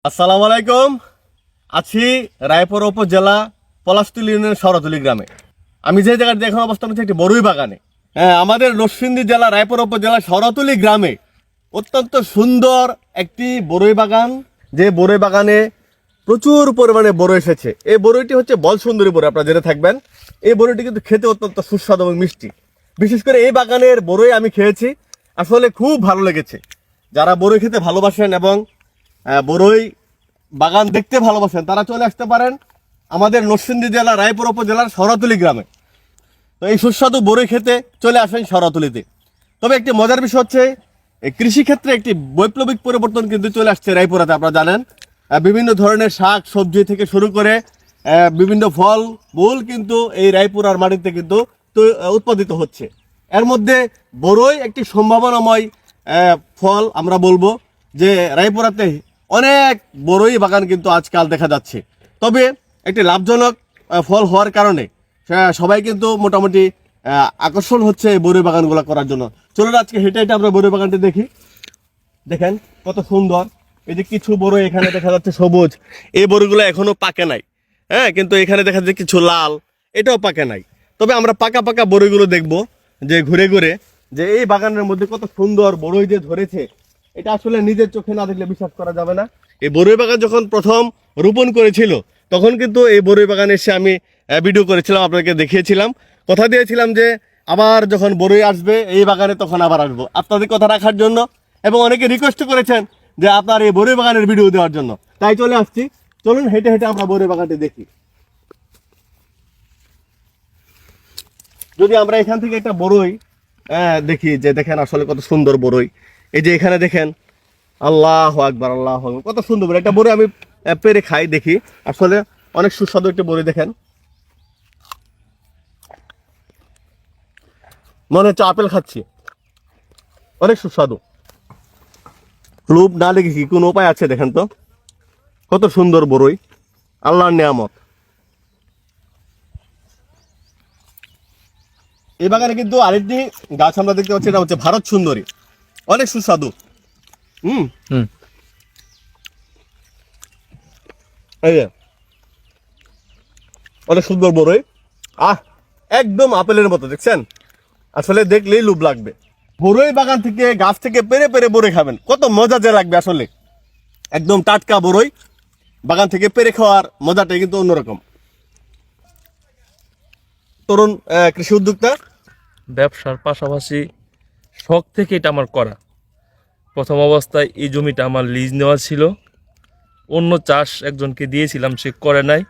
আসসালামু আলাইকুম। আছি রায়পুর উপজেলা পলাশতুল ইউনিয়ন শরতুলি গ্রামে। আমি যে জায়গায় এখন অবস্থান করছি একটি বড়ই বাগানে। হ্যাঁ, আমাদের নরসিংদী জেলা রায়পুর উপজেলা শরতুলি গ্রামে অত্যন্ত সুন্দর একটি বড়ই বাগান, যে বড়ই বাগানে প্রচুর পরিমাণে বড়ই এসেছে। এই বড়ইটি হচ্ছে বল সুন্দরী বড়ই, আপনারা জেনে থাকবেন। এই বড়ইটি কিন্তু খেতে অত্যন্ত সুস্বাদু এবং মিষ্টি। বিশেষ করে এই বাগানের বড়ই আমি খেয়েছি, আসলে খুব ভালো লেগেছে। যারা বড়ই খেতে ভালোবাসেন এবং বড়ই বাগান দেখতে ভালোবাসেন তারা চলে আসতে পারেন আমাদের নরসিংদী জেলা রায়পুর উপজেলার শরতুলি গ্রামে। তো এই সুস্বাদু বড়ই খেতে চলে আসেন শরতুলিতে। তবে একটি মজার বিষয় হচ্ছে, এই কৃষিক্ষেত্রে একটি বৈপ্লবিক পরিবর্তন কিন্তু চলে আসছে রায়পুরাতে। আপনারা জানেন বিভিন্ন ধরনের শাক সবজি থেকে শুরু করে বিভিন্ন ফল মূল কিন্তু এই রায়পুরার মাটিতে কিন্তু উৎপাদিত হচ্ছে। এর মধ্যে বড়ই একটি সম্ভাবনাময় ফল। আমরা বলবো যে রায়পুরাতে অনেক বড়ই বাগান কিন্তু আজকাল দেখা যাচ্ছে। তবে একটি লাভজনক ফল হওয়ার কারণে সবাই কিন্তু মোটামুটি আকর্ষণ হচ্ছে এই বড়ই বাগানগুলো করার জন্য। চলুন আজকে হেঁটে হেঁটে আমরা বড়ই বাগানটি দেখি। দেখেন কত সুন্দর। এই যে কিছু বড়ই এখানে দেখা যাচ্ছে সবুজ, এই বড়িগুলো এখনো পাকে নাই। হ্যাঁ, কিন্তু এখানে দেখা যাচ্ছে কিছু লাল, এটাও পাকে নাই। তবে আমরা পাকা পাকা বড়ইগুলো দেখবো, যে ঘুরে ঘুরে যে এই বাগানের মধ্যে কত সুন্দর বড়ই যে ধরেছে, এটা আসলে নিজের চোখে না দেখলে বিশ্বাস করা যাবে না। এই বড়ই বাগান যখন প্রথম রোপণ করেছিল তখন কিন্তু এই বড়ই বাগানে এসে আমি ভিডিও করেছিলাম, আপনাকে দেখিয়েছিলাম, কথা দিয়েছিলাম যে আবার যখন বড়ই আসবে এই বাগানে তখন আবার আসবো আপনাদের কথা রাখার জন্য। এবং অনেকে রিকোয়েস্ট করেছেন যে আপনার এই বড়ই বাগানের ভিডিও দেওয়ার জন্য, তাই চলে আসছি। চলুন হেঁটে হেঁটে আমরা বড়ই বাগানটি দেখি। যদি আমরা এখান থেকে একটা বড়ই দেখি, যে দেখেন আসলে কত সুন্দর বড়ই। এই যে এখানে দেখেন, আল্লাহু আকবার, আল্লাহু আকবার, কত সুন্দর বড়ই। একটা বড়ই আমি পেরে খাই, দেখি আসলে অনেক সুস্বাদু একটা বড়ই। দেখেন মনে হচ্ছে আপেল খাচ্ছি, অনেক সুস্বাদু। লোভ না লেগে কি কোনো উপায় আছে? দেখেন তো কত সুন্দর বড়ই, আল্লাহর নিয়ামত। এই বাগানে কিন্তু আরেকটি গাছ আমরা দেখতে পাচ্ছি, এটা হচ্ছে ভারত সুন্দরী, অনেক সুস্বাদু। হুম হুম এই যে অনেক সুন্দর বড়ই। আহ, একদম আপেলের মতো, দেখছেন? আসলে দেখলেই লোভ লাগবে। বড়ই বাগান থেকে গাছ থেকে পেরে পেরে বড়ই খাবেন, কত মজা যে লাগবে। আসলে একদম টাটকা বড়ই বাগান থেকে পেরে খাওয়ার মজাটাই কিন্তু অন্যরকম। তরুণ কৃষি উদ্যোক্তা। ব্যবসার পাশাপাশি শখ থেকে এটা আমার করা। প্রথম অবস্থায় এই জমিটা আমার লিজ নেওয়া ছিল, অন্য চাষ একজনকে দিয়েছিলাম, সে করে নাই।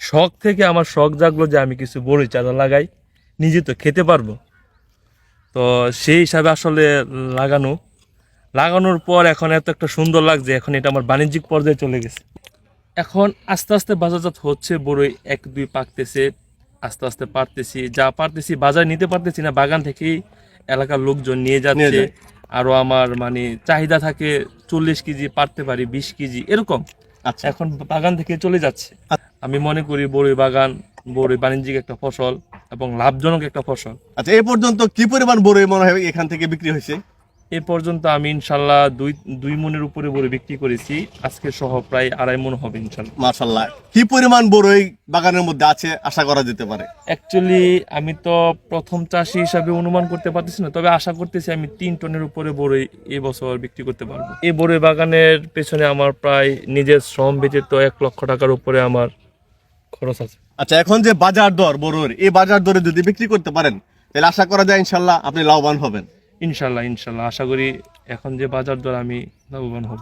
শখ থেকে আমার শখ জাগলো যে আমি কিছু বড়ি চারা লাগাই, নিজে তো খেতে পারবো। তো সেই হিসাবে আসলে লাগানোর পর এখন এত একটা সুন্দর লাগছে, এখন এটা আমার বাণিজ্যিক পর্যায়ে চলে গেছে। এখন আস্তে আস্তে বাজারজাত হচ্ছে, বড়ই এক দুই পাকতেছে, আস্তে আস্তে পারতেছি, যা পারতেছি বাজারে নিতে পারতেছি না, বাগান থেকেই এলাকার লোকজন নিয়ে যাচ্ছে। যায়। আরো আমার মানে চাহিদা থাকে 40 কেজি পারতে পারি, 20 কেজি এরকম। আচ্ছা এখন বাগান থেকে চলে যাচ্ছে। আমি মনে করি বড়ই বাণিজ্যিক একটা ফসল এবং লাভজনক একটা ফসল। আচ্ছা, এ পর্যন্ত কি পরিমাণ বড়ই মনে হয় এখান থেকে বিক্রি হয়েছে? এ পর্যন্ত আমি ইনশাল্লাহ দুই মনের উপরে বড়ি বিক্রি করেছি, আজকে সহ প্রায় 2.5 মণ হবে ইনশাল্লাহ। মাশাআল্লাহ, কি পরিমাণ বড়ই বাগানের মধ্যে আছে আশা করা যেতে পারে? অ্যাকচুয়ালি আমি তো প্রথম চাষি হিসাবে অনুমান করতে পারতেছি না, তবে আশা করতেছি আমি 3 টনের উপরে বড়ই এবছর বিক্রি করতে পারবো। এই বড়ই বাগানের পেছনে আমার প্রায় নিজের শ্রম ব্যতীত 1 লক্ষ টাকার উপরে আমার খরচ আছে। আচ্ছা, এখন যে বাজার দর বড়ইর, এই বাজার দরে যদি বিক্রি করতে পারেন তাহলে আশা করা যায় ইনশাল্লাহ আপনি লাভবান হবেন। ইনশাল্লাহ ইনশাল্লাহ আশা করি এখন যে বাজার দর আমি লাভবান হব।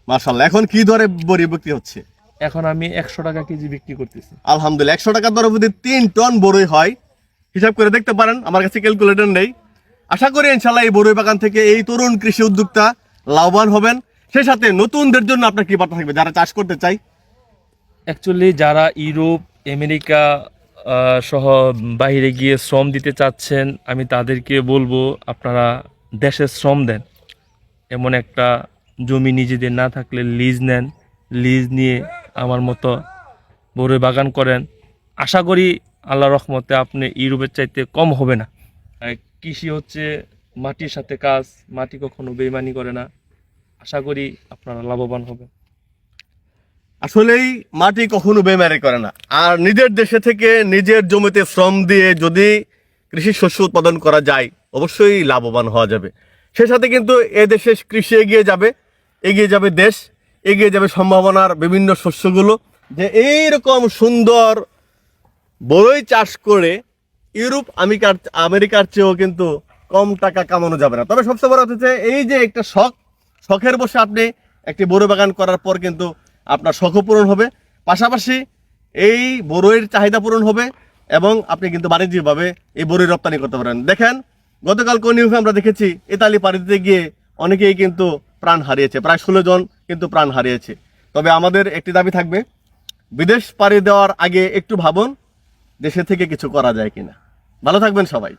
মাশাআল্লাহ, এখন কি দরে বড়ি বিক্রি হচ্ছে? এখন আমি 100 টাকা কেজি বিক্রি করতেছি। আলহামদুলিল্লাহ, 100 টাকা দরে যদি 3 টন বড়ই হয়, হিসাব করে দেখতে পারেন, আমার কাছে ক্যালকুলেটর নেই। আশা করি ইনশাল্লাহ এই বড়ই বাগান থেকে এই তরুণ কৃষি উদ্যোক্তা লাভবান হবেন। সেই সাথে নতুনদের জন্য আপনার কি বার্তা থাকবে যারা চাষ করতে চাই? অ্যাকচুয়ালি যারা ইউরোপ আমেরিকা সহ বাইরে গিয়ে শ্রম দিতে চাচ্ছেন, আমি তাদেরকে বলবো আপনারা দেশে শ্রম দেন। এমন একটা জমি নিজেদের না থাকলে লিজ নেন, লিজ নিয়ে আমার মতো বড়ই বাগান করেন। আশা করি আল্লাহর রহমতে আপনি ইউরোপের চাইতে কম হবে না। কৃষি হচ্ছে মাটির সাথে কাজ, মাটি কখনো বেইমানি করে না। আশা করি আপনারা লাভবান হবেন। আসলেই মাটি কখনো বেমারি করে না। আর নিজের দেশে থেকে নিজের জমিতে শ্রম দিয়ে যদি কৃষি শস্য উৎপাদন করা যায়, অবশ্যই লাভবান হওয়া যাবে। সে সাথে কিন্তু এ দেশে কৃষি এগিয়ে যাবে দেশ, এগিয়ে যাবে সম্ভাবনার বিভিন্ন শস্যগুলো। যে এইরকম সুন্দর বড়ই চাষ করে ইউরোপ আমেরিকার চেয়েও কিন্তু কম টাকা কামানো যাবে না। তবে সবচেয়ে বড় হচ্ছে এই যে একটা শখের বসে আপনি একটি বড়ই বাগান করার পর কিন্তু আপনার শখও পূরণ হবে, পাশাপাশি এই বড়ইয়ের চাহিদা পূরণ হবে এবং আপনি কিন্তু বাণিজ্যিকভাবে এই বড়ই রপ্তানি করতে পারেন। দেখেন গতকাল নিউজে আমরা দেখেছি ইতালি পাড়ি দিতে গিয়ে অনেকেই কিন্তু প্রাণ হারিয়েছে, প্রায় 16 জন কিন্তু প্রাণ হারিয়েছে। তবে আমাদের একটি দাবি থাকবে, বিদেশ পাড়ি দেওয়ার আগে একটু ভাবুন দেশে থেকে কিছু করা যায় কিনা। ভালো থাকবেন সবাই।